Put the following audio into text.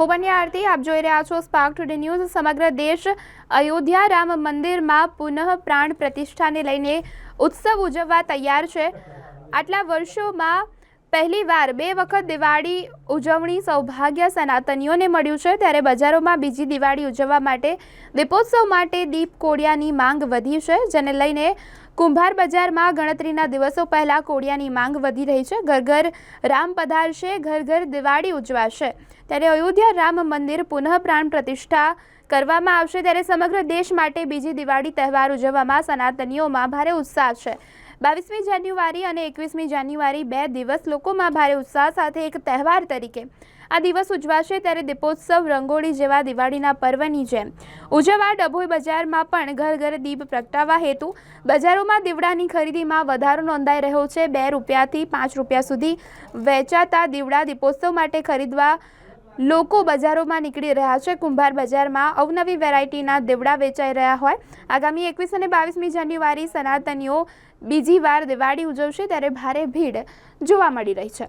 હોબની આરતી આપ જોઈ રહ્યા છો સ્પાર્ક ટુડે ન્યૂઝ। સમગ્ર દેશ અયોધ્યા રામ મંદિરમાં પુનઃ પ્રાણ પ્રતિષ્ઠાને લઈને ઉત્સવ ઉજવવા તૈયાર છે। આટલા વર્ષોમાં પહેલીવાર બે વખત દિવાળી ઉજવણી સૌભાગ્ય સનાતનીઓને મળ્યું છે, ત્યારે બજારોમાં બીજી દિવાળી ઉજવવા માટે દીપોત્સવ માટે દીપ કોડિયાની માંગ વધી છે, જેને લઈને કુંભાર બજારમાં ગણતરીના દિવસો પહેલા કોડિયાની માંગ વધી રહી છે। ઘર ઘર રામ પધારશે, ઘર ઘર દિવાળી ઉજવાશે। ત્યારે અયોધ્યા રામ મંદિર પુનઃ પ્રાણ પ્રતિષ્ઠા કરવામાં આવશે, ત્યારે સમગ્ર દેશ માટે બીજી દિવાળી તહેવાર ઉજવવામાં સનાતનીઓમાં ભારે ઉત્સાહ છે। 22મી જાન્યુઆરી અને 21મી જાન્યુઆરી બે દિવસ લોકોમાં ભારે ઉત્સાહ સાથે એક તહેવાર તરીકે આ દિવસ ઉજવાશે। ત્યારે દીપોત્સવ રંગોળી જેવા દિવાળીના પર્વની જેમ ઉજવવા ડભોઈ બજારમાં પણ ઘર ઘર દીપ પ્રગટાવવા હેતુ બજારોમાં દીવડાની ખરીદીમાં વધારો નોંધાઈ રહ્યો છે। 2 રૂપિયાથી 5 રૂપિયા સુધી વેચાતા દીવડા દીપોત્સવ માટે ખરીદવા લોકો બજારોમાં નીકળી રહ્યા છે। કુંભાર બજારમાં અવનવી વેરાયટીના દીવડા વેચાઈ રહ્યા હોય। આગામી 21 અને 22મી જાન્યુઆરી સનાતનીઓ બીજી વાર દિવાળી ઉજવશે, ત્યારે ભારે ભીડ જોવા મળી રહી છે।